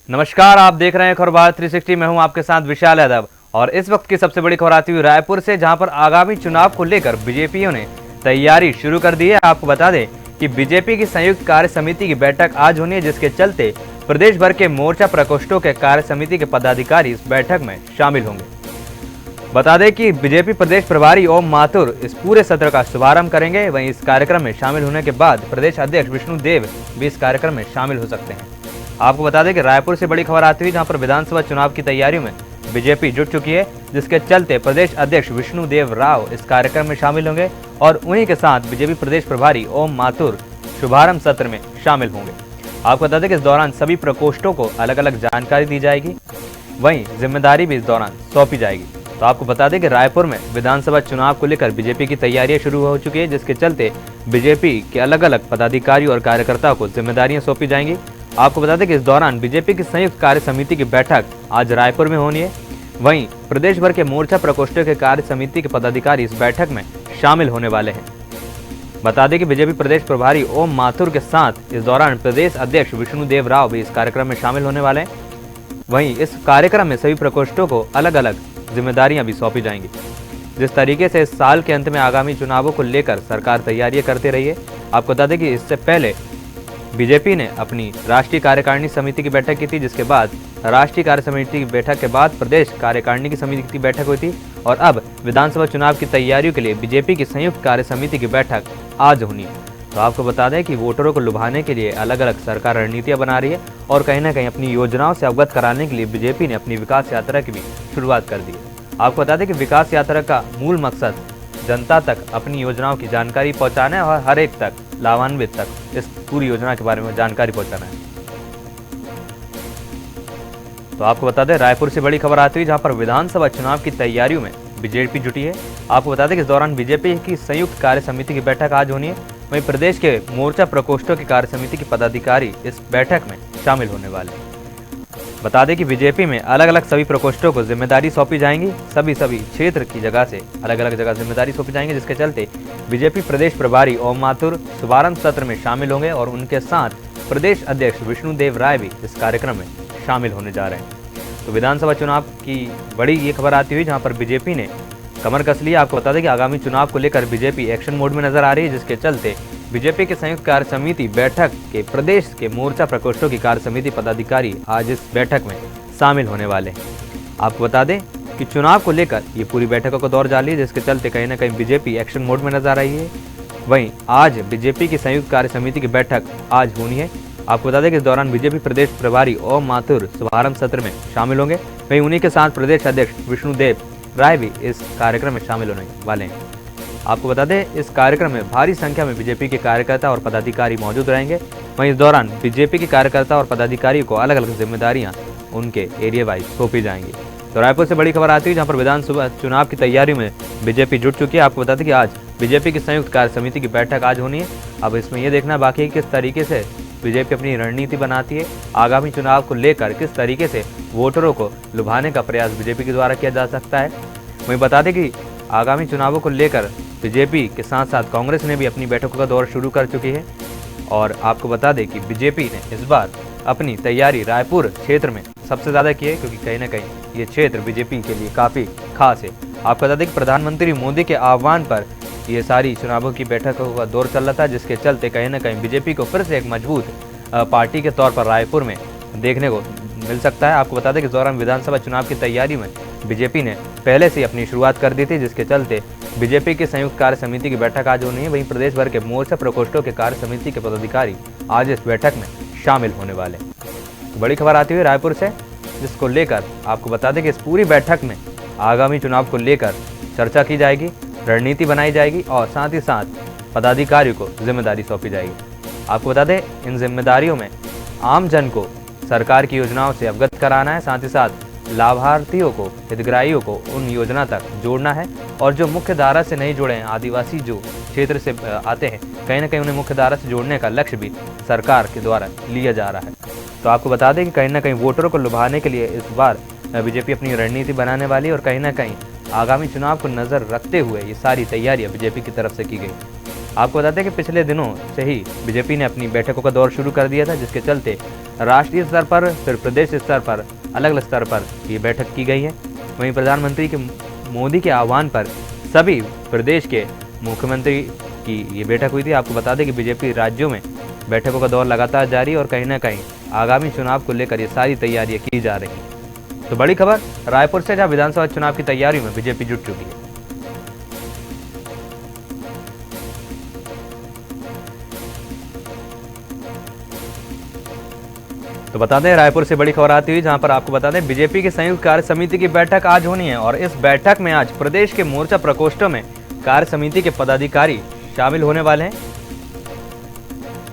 नमस्कार, आप देख रहे हैं खबर भारत 360। मैं हूं आपके साथ विशाल यादव और इस वक्त की सबसे बड़ी खबर आती हुई रायपुर से, जहां पर आगामी चुनाव को लेकर बीजेपीओ ने तैयारी शुरू कर दी है। आपको बता दें कि बीजेपी की संयुक्त कार्य समिति की बैठक आज होनी है, जिसके चलते प्रदेश भर के मोर्चा प्रकोष्ठों के कार्य समिति के पदाधिकारी इस बैठक में शामिल होंगे। बता दें कि बीजेपी प्रदेश प्रभारी ओम माथुर इस पूरे सत्र का शुभारंभ करेंगे। वहीं इस कार्यक्रम में शामिल होने के बाद प्रदेश अध्यक्ष विष्णु देव भी इस कार्यक्रम में शामिल हो सकते हैं। आपको बता दें कि रायपुर से बड़ी खबर आती हुई, जहां पर विधानसभा चुनाव की तैयारियों में बीजेपी जुट चुकी है, जिसके चलते प्रदेश अध्यक्ष विष्णु देव राव इस कार्यक्रम में शामिल होंगे और उन्हीं के साथ बीजेपी प्रदेश प्रभारी ओम माथुर शुभारंभ सत्र में शामिल होंगे। आपको बता दें कि इस दौरान सभी प्रकोष्ठों को अलग अलग जानकारी दी जाएगी, वहीं जिम्मेदारी भी इस दौरान सौंपी जाएगी। तो आपको बता दें कि रायपुर में विधानसभा चुनाव को लेकर बीजेपी की तैयारियां शुरू हो चुकी है, जिसके चलते बीजेपी के अलग अलग पदाधिकारियों और कार्यकर्ताओं को जिम्मेदारियां सौंपी जाएंगी। आपको बता दें कि इस दौरान बीजेपी की संयुक्त कार्य समिति की बैठक आज रायपुर में होनी है। वहीं प्रदेश भर के मोर्चा प्रकोष्ठों के कार्य समिति के पदाधिकारी इस बैठक में शामिल होने वाले हैं। बता दें कि बीजेपी प्रदेश प्रभारी ओम माथुर के साथ इस दौरान प्रदेश अध्यक्ष विष्णु देव राव भी इस कार्यक्रम में शामिल होने वाले हैं। वहीं इस कार्यक्रम में सभी प्रकोष्ठों को अलग अलग जिम्मेदारियां भी सौंपी जाएंगी। जिस तरीके से इस साल के अंत में आगामी चुनावों को लेकर सरकार तैयारियां करते रही है। आपको बता दें कि इससे पहले बीजेपी ने अपनी राष्ट्रीय कार्यकारिणी समिति की बैठक की थी, जिसके बाद राष्ट्रीय कार्य समिति की बैठक के बाद प्रदेश कार्यकारिणी की समिति की बैठक हुई थी और अब विधानसभा चुनाव की तैयारियों के लिए बीजेपी की संयुक्त कार्य समिति की बैठक आज होनी है। तो आपको बता दें कि वोटरों को लुभाने के लिए अलग अलग सरकार रणनीतियां बना रही है और कहीं ना कहीं अपनी योजनाओं से अवगत कराने के लिए बीजेपी ने अपनी विकास यात्रा की भी शुरुआत कर दी है। आपको बता दें कि विकास यात्रा का मूल मकसद जनता तक अपनी योजनाओं की जानकारी पहुंचाना है और हर एक तक लाभान्वित तक इस पूरी योजना के बारे में जानकारी पहुंचाना है। तो आपको बता दें रायपुर से बड़ी खबर आती हुई, जहां पर विधानसभा चुनाव की तैयारियों में बीजेपी जुटी है। आपको बता दें कि इस दौरान बीजेपी की संयुक्त कार्य समिति की बैठक आज होनी है। वहीं प्रदेश के मोर्चा प्रकोष्ठों की कार्य समिति के पदाधिकारी इस बैठक में शामिल होने वाले हैं। बता दें कि बीजेपी में अलग अलग सभी प्रकोष्ठों को जिम्मेदारी सौंपी जाएंगी। सभी क्षेत्र की जगह से अलग अलग जगह जिम्मेदारी सौंपी जाएंगी, जिसके चलते बीजेपी प्रदेश प्रभारी ओम माथुर शुभारंभ सत्र में शामिल होंगे और उनके साथ प्रदेश अध्यक्ष विष्णु देव राय भी इस कार्यक्रम में शामिल होने जा रहे हैं। तो विधानसभा चुनाव की बड़ी ये खबर आती हुई, जहाँ पर बीजेपी ने कमर कस ली। आपको बता दें कि आगामी चुनाव को लेकर बीजेपी एक्शन मोड में नजर आ रही है, जिसके चलते बीजेपी की संयुक्त कार्य समिति बैठक के प्रदेश के मोर्चा प्रकोष्ठों की कार्य समिति पदाधिकारी आज इस बैठक में शामिल होने वाले हैं। आपको बता दें कि चुनाव को लेकर ये पूरी बैठकों को दौर जारी है, जिसके चलते कहीं ना कहीं बीजेपी एक्शन मोड में नजर आ रही है। वहीं आज बीजेपी की संयुक्त कार्य समिति की बैठक आज होनी है। आपको बता दें कि इस दौरान बीजेपी प्रदेश प्रभारी ओम माथुर शुभारंभ सत्र में शामिल होंगे। वहीं उन्हीं के साथ प्रदेश अध्यक्ष विष्णु देव राय भी इस कार्यक्रम में शामिल होने वाले हैं। आपको बता दें इस कार्यक्रम में भारी संख्या में बीजेपी के कार्यकर्ता और पदाधिकारी मौजूद रहेंगे। वहीं इस दौरान बीजेपी के कार्यकर्ता और पदाधिकारियों को अलग अलग जिम्मेदारियां उनके एरिया वाइज सौंपी जाएंगी। तो रायपुर से बड़ी खबर आती है, जहां पर विधानसभा चुनाव की तैयारी में बीजेपी जुट चुकी है। आपको बता दें कि आज बीजेपी की संयुक्त कार्य समिति की बैठक आज होनी है। अब इसमें यह देखना बाकी है किस तरीके से बीजेपी अपनी रणनीति बनाती है, आगामी चुनाव को लेकर किस तरीके से वोटरों को लुभाने का प्रयास बीजेपी के द्वारा किया जा सकता है। वहीं बता दें कि आगामी चुनावों को लेकर बीजेपी के साथ साथ कांग्रेस ने भी अपनी बैठकों का दौर शुरू कर चुकी है और आपको बता दें कि बीजेपी ने इस बार अपनी तैयारी रायपुर क्षेत्र में सबसे ज़्यादा की है, क्योंकि कहीं ना कहीं ये क्षेत्र बीजेपी के लिए काफ़ी खास है। आपको बता दें कि प्रधानमंत्री मोदी के आह्वान पर ये सारी चुनावों की बैठकों का दौर चल रहा था, जिसके चलते कहीं ना कहीं बीजेपी को फिर से एक मजबूत पार्टी के तौर पर रायपुर में देखने को मिल सकता है। आपको बता दें कि इस दौरान विधानसभा चुनाव की तैयारी में बीजेपी ने पहले से अपनी शुरुआत कर दी थी, जिसके चलते बीजेपी की संयुक्त कार्य समिति की बैठक आज होनी है। वहीं प्रदेश भर के मोर्चा प्रकोष्ठों के कार्य समिति के पदाधिकारी आज इस बैठक में शामिल होने वाले। तो बड़ी खबर आती हुई रायपुर से, जिसको लेकर आपको बता दें कि इस पूरी बैठक में आगामी चुनाव को लेकर चर्चा की जाएगी, रणनीति बनाई जाएगी और साथ ही साथ पदाधिकारियों को जिम्मेदारी सौंपी जाएगी। आपको बता दें इन जिम्मेदारियों में आम जन को सरकार की योजनाओं से अवगत कराना है, साथ ही साथ लाभार्थियों को, हितग्राहियों को उन योजना तक जोड़ना है और जो मुख्य धारा से नहीं जुड़े हैं, आदिवासी जो क्षेत्र से आते हैं, कहीं ना कहीं उन्हें मुख्य धारा से जोड़ने का लक्ष्य भी सरकार के द्वारा लिया जा रहा है। तो आपको बता दें कि कहीं ना कहीं वोटरों को लुभाने के लिए इस बार बीजेपी अपनी रणनीति बनाने वाली है और कहीं ना कहीं आगामी चुनाव को नजर रखते हुए ये सारी तैयारियां बीजेपी की तरफ से की गई। आपको बता दें कि पिछले दिनों से ही बीजेपी ने अपनी बैठकों का दौर शुरू कर दिया था, जिसके चलते राष्ट्रीय स्तर पर फिर प्रदेश स्तर पर अलग अलग स्तर पर ये बैठक की गई है। वहीं प्रधानमंत्री के मोदी के आह्वान पर सभी प्रदेश के मुख्यमंत्री की ये बैठक हुई थी। आपको बता दें कि बीजेपी राज्यों में बैठकों का दौर लगातार जारी और कहीं ना कहीं आगामी चुनाव को लेकर ये सारी तैयारियां की जा रही हैं। तो बड़ी खबर रायपुर से, जहां विधानसभा चुनाव की तैयारियों में बीजेपी जुट चुकी है। तो बता दें रायपुर से बड़ी खबर आती हुई, जहां पर आपको बता दें बीजेपी की संयुक्त कार्य समिति की बैठक आज होनी है और इस बैठक में आज प्रदेश के मोर्चा प्रकोष्ठों में कार्य समिति के पदाधिकारी शामिल होने वाले हैं।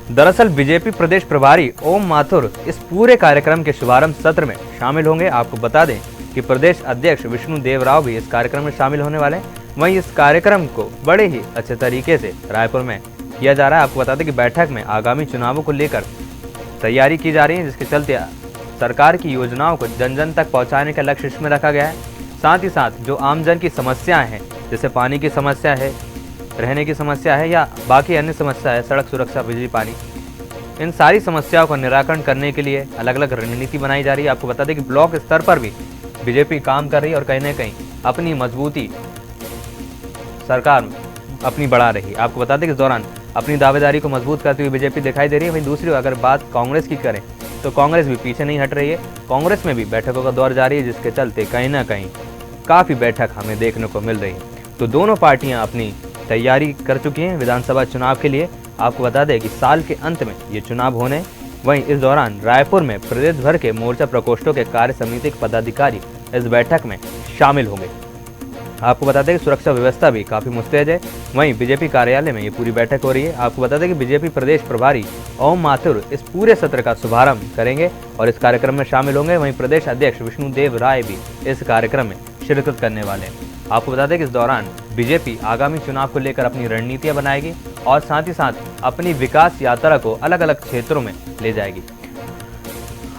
दरअसल बीजेपी प्रदेश प्रभारी ओम माथुर इस पूरे कार्यक्रम के शुभारंभ सत्र में शामिल होंगे। आपको बता दें कि प्रदेश अध्यक्ष विष्णु देव राव भी इस कार्यक्रम में शामिल होने वाले हैं। वहीं इस कार्यक्रम को बड़े ही अच्छे तरीके से रायपुर में किया जा रहा है। आपको बता दें कि बैठक में आगामी चुनावों को लेकर तैयारी की जा रही है, जिसके चलते सरकार की योजनाओं को जन जन तक पहुंचाने का लक्ष्य इसमें रखा गया है। साथ ही साथ जो आमजन की समस्याएं हैं, जैसे पानी की समस्या है, रहने की समस्या है या बाकी अन्य समस्या है, सड़क सुरक्षा, बिजली, पानी, इन सारी समस्याओं का निराकरण करने के लिए अलग अलग रणनीति बनाई जा रही है। आपको बता दें कि ब्लॉक स्तर पर भी बीजेपी काम कर रही है और कहीं न कहीं अपनी मजबूती सरकार अपनी बढ़ा रही है। आपको बता दें कि इस दौरान अपनी दावेदारी को मजबूत करती हुई बीजेपी दिखाई दे रही है। वहीं दूसरी अगर बात कांग्रेस की करें तो कांग्रेस भी पीछे नहीं हट रही है। कांग्रेस में भी बैठकों का दौर जारी है, जिसके चलते कहीं ना कहीं काफ़ी बैठक हमें देखने को मिल रही है। तो दोनों पार्टियां अपनी तैयारी कर चुकी हैं विधानसभा चुनाव के लिए। आपको बता दें कि साल के अंत में ये चुनाव होने, वहीं इस दौरान रायपुर में प्रदेश भर के मोर्चा प्रकोष्ठों के कार्य समिति के पदाधिकारी इस बैठक में शामिल होंगे। आपको बता दें कि सुरक्षा व्यवस्था भी काफ़ी मुस्तैद है। वहीं बीजेपी कार्यालय में ये पूरी बैठक हो रही है। आपको बता दें कि बीजेपी प्रदेश प्रभारी ओम माथुर इस पूरे सत्र का शुभारंभ करेंगे और इस कार्यक्रम में शामिल होंगे। वहीं प्रदेश अध्यक्ष विष्णु देव राय भी इस कार्यक्रम में शिरकत करने वाले हैं। आपको बता दें कि इस दौरान बीजेपी आगामी चुनाव को लेकर अपनी रणनीतियां बनाएगी और साथ ही साथ अपनी विकास यात्रा को अलग अलग क्षेत्रों में ले जाएगी।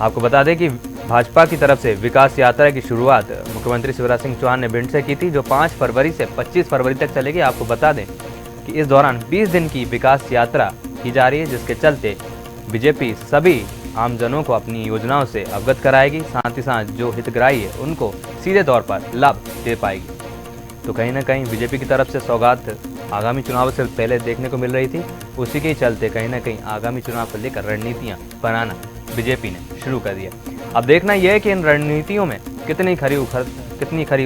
आपको बता दें कि भाजपा की तरफ से विकास यात्रा की शुरुआत मुख्यमंत्री शिवराज सिंह चौहान ने भिंड से की थी, जो 5 फरवरी से 25 फरवरी तक चलेगी। आपको बता दें कि इस दौरान 20 दिन की विकास यात्रा की जा रही है, जिसके चलते बीजेपी सभी आमजनों को अपनी योजनाओं से अवगत कराएगी। साथ ही साथ जो हितग्राही है उनको सीधे तौर पर लाभ दे पाएगी। तो कहीं ना कहीं बीजेपी की तरफ से सौगात आगामी चुनाव से पहले देखने को मिल रही थी। उसी के चलते कहीं ना कहीं आगामी चुनाव को लेकर रणनीतियां बनाना बीजेपी ने शुरू कर दिया। अब देखना यह है कि इन रणनीतियों में कितनी खरी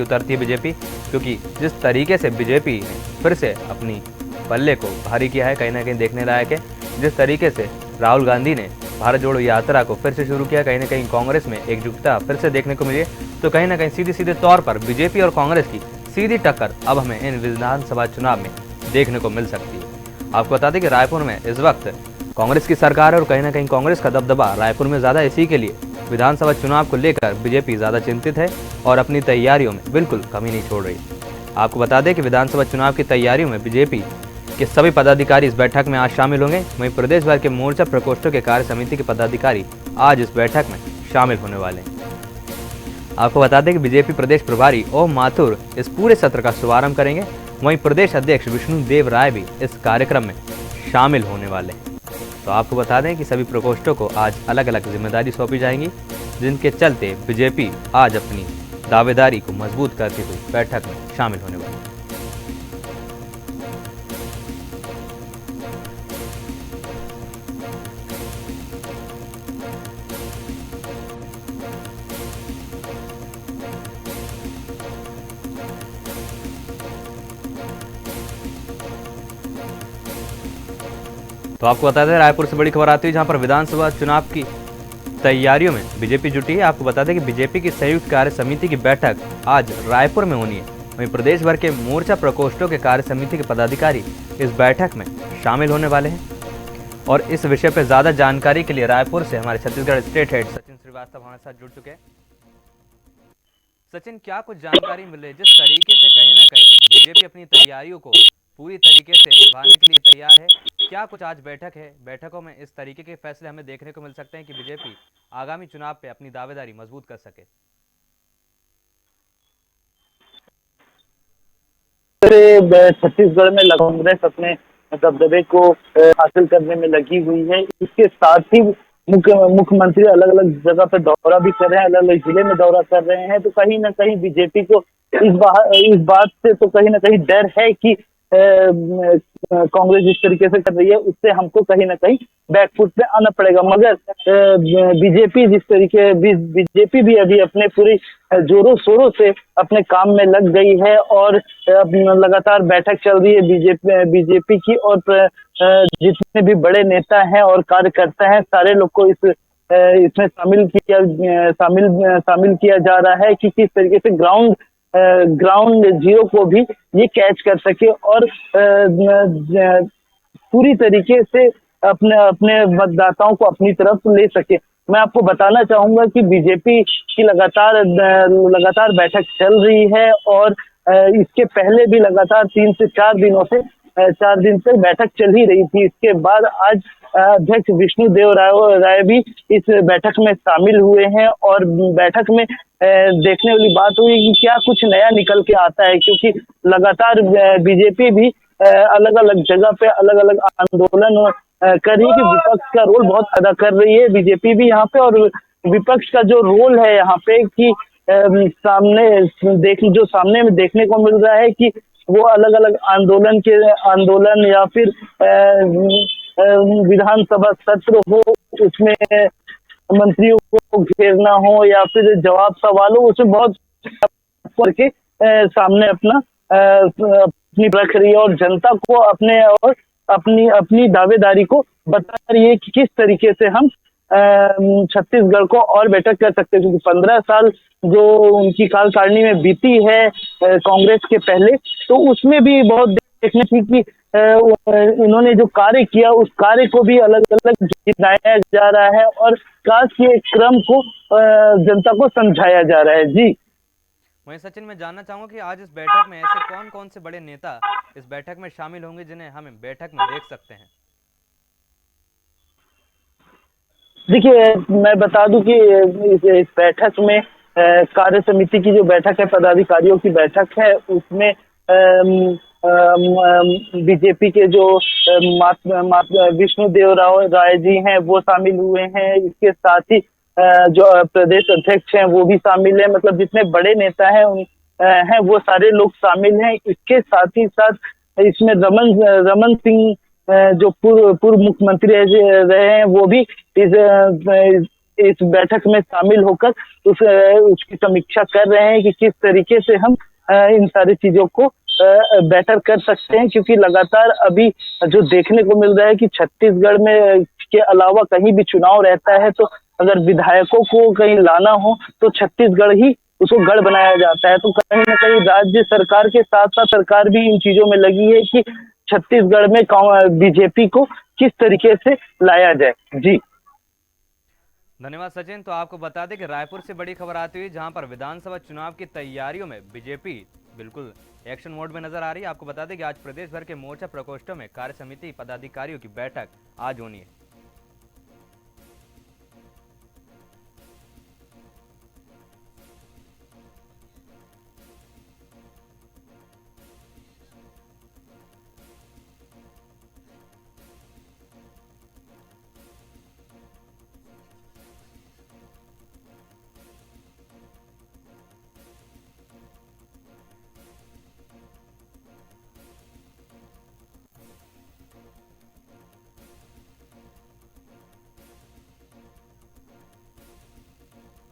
उतरती है बीजेपी, क्योंकि जिस तरीके से बीजेपी ने फिर से अपनी पल्ले को भारी किया है, कहीं ना कहीं देखने लायक है। जिस तरीके से राहुल गांधी ने भारत जोड़ो यात्रा को फिर से शुरू किया, कहीं ना कहीं कांग्रेस में एकजुटता फिर से देखने को मिली है। तो कहीं ना कहीं सीधे तौर पर बीजेपी और कांग्रेस की सीधी टक्कर अब हमें इन विधानसभा चुनाव में देखने को मिल सकती है। आपको बता दें कि रायपुर में इस वक्त कांग्रेस की सरकार है और कहीं ना कहीं कांग्रेस का दबदबा रायपुर में ज़्यादा, इसी के लिए विधानसभा चुनाव को लेकर बीजेपी ज़्यादा चिंतित है और अपनी तैयारियों में बिल्कुल कमी नहीं छोड़ रही। आपको बता दें कि विधानसभा चुनाव की तैयारियों में बीजेपी के सभी पदाधिकारी इस बैठक में आज शामिल होंगे। वहीं प्रदेश भर के मोर्चा प्रकोष्ठों के कार्य समिति के पदाधिकारी आज इस बैठक में शामिल होने वाले हैं। आपको बता दें कि बीजेपी प्रदेश प्रभारी ओम माथुर इस पूरे सत्र का शुभारंभ करेंगे। वहीं प्रदेश अध्यक्ष विष्णु देव राय भी इस कार्यक्रम में शामिल होने वाले हैं। तो आपको बता दें कि सभी प्रकोष्ठों को आज अलग अलग जिम्मेदारी सौंपी जाएंगी, जिनके चलते बीजेपी आज अपनी दावेदारी को मजबूत करते हुए बैठक में शामिल होने वाली है। तो आपको बता दें रायपुर से बड़ी खबर आती है, जहां पर विधानसभा चुनाव की तैयारियों में बीजेपी जुटी है। आपको बता दें कि बीजेपी की संयुक्त कार्य समिति की बैठक आज रायपुर में होनी है। वहीं प्रदेश भर के मोर्चा प्रकोष्ठों के कार्य समिति के पदाधिकारी इस बैठक में शामिल होने वाले हैं। और इस विषय पर ज्यादा जानकारी के लिए रायपुर से हमारे छत्तीसगढ़ स्टेट हेड सचिन श्रीवास्तव हमारे साथ जुड़ चुके हैं। सचिन, क्या कुछ जानकारी मिले जिस तरीके से कहीं ना कहीं बीजेपी अपनी तैयारियों को पूरी तरीके से निभाने के लिए तैयार है? क्या कुछ आज बैठक है, बैठकों में इस तरीके के फैसले हमें देखने को मिल सकते हैं कि बीजेपी आगामी चुनाव पे अपनी दावेदारी मजबूत कर सके? छत्तीसगढ़ में कांग्रेस अपने दबदबे को हासिल करने में लगी हुई है। इसके साथ ही मुख्यमंत्री अलग अलग जगह पर दौरा भी कर रहे हैं, अलग अलग जिले में दौरा कर रहे हैं। तो कहीं ना कहीं बीजेपी को इस बात से तो कहीं ना कहीं डर है कि कांग्रेस जिस तरीके से कर रही है उससे हमको कहीं ना कहीं बैकफुट पे आना पड़ेगा। मगर बीजेपी भी अभी अपने पूरी जोरों शोरों से अपने काम में लग गई है और अब लगातार बैठक चल रही है बीजेपी की। और जितने भी बड़े नेता हैं और कार्यकर्ता हैं सारे लोग को इसमें शामिल किया जा रहा है कि किस तरीके से ग्राउंड जीरो को भी ये कैच कर सके और पूरी तरीके से अपने अपने मतदाताओं को अपनी तरफ ले सके। मैं आपको बताना चाहूंगा कि बीजेपी की लगातार बैठक चल रही है और इसके पहले भी लगातार 4 दिन से बैठक चल ही रही थी। इसके बाद आज अध्यक्ष विष्णुदेव राय भी इस बैठक में शामिल हुए हैं और बैठक में देखने वाली बात हुई कि क्या कुछ नया निकल के आता है, क्योंकि लगातार बीजेपी भी अलग अलग जगह पे अलग अलग आंदोलन कर रही है कि विपक्ष का रोल बहुत अदा कर रही है बीजेपी भी यहाँ पे। और विपक्ष का जो रोल है यहाँ पे कि सामने में देखने को मिल रहा है कि वो अलग अलग आंदोलन या फिर विधानसभा सत्र हो उसमें मंत्रियों को घेरना हो या फिर जवाब सवाल हो, उसमें बहुत करके सामने अपनी रख रही है और जनता को अपने और अपनी दावेदारी को बता रही है कि किस तरीके से हम छत्तीसगढ़ को और बेटर कर सकते हैं। क्योंकि 15 साल जो उनकी कार्यकारिणी में बीती है कांग्रेस के पहले, तो उसमें भी बहुत देखने की कि उन्होंने जो कार्य किया उस कार्य को भी अलग अलग गिनाया जा रहा है और विकास के क्रम को जनता को समझाया जा रहा है। जी वहीं सचिन, मैं जानना चाहूंगा कि आज इस बैठक में ऐसे कौन कौन से बड़े नेता इस बैठक में शामिल होंगे जिन्हें हम बैठक में देख सकते हैं? देखिए, मैं बता दूं कि इस बैठक में कार्य समिति की जो बैठक है, पदाधिकारियों की बैठक है, उसमें बीजेपी के जो विष्णुदेव राय जी हैं वो शामिल हुए हैं। इसके साथ ही जो प्रदेश अध्यक्ष हैं वो भी शामिल है। मतलब जितने बड़े नेता हैं वो सारे लोग शामिल हैं। इसके साथ ही साथ इसमें रमन सिंह जो पूर्व मुख्यमंत्री रहे हैं वो भी इस बैठक में शामिल होकर उसकी समीक्षा कर रहे हैं कि किस तरीके से हम इन सारी चीजों को बेटर कर सकते हैं। क्योंकि लगातार अभी जो देखने को मिल रहा है कि छत्तीसगढ़ में के अलावा कहीं भी चुनाव रहता है तो अगर विधायकों को कहीं लाना हो तो छत्तीसगढ़ ही उसको गढ़ बनाया जाता है। तो कहीं ना कहीं राज्य सरकार के साथ साथ सरकार भी इन चीजों में लगी है कि छत्तीसगढ़ में बीजेपी को किस तरीके से लाया जाए। जी धन्यवाद सचिन। तो आपको बता दें कि रायपुर से बड़ी खबर आती हुई जहां पर विधानसभा चुनाव की तैयारियों में बीजेपी बिल्कुल एक्शन मोड में नजर आ रही है। आपको बता दें कि आज प्रदेश भर के मोर्चा प्रकोष्ठों में कार्य समिति पदाधिकारियों की बैठक आज होनी है।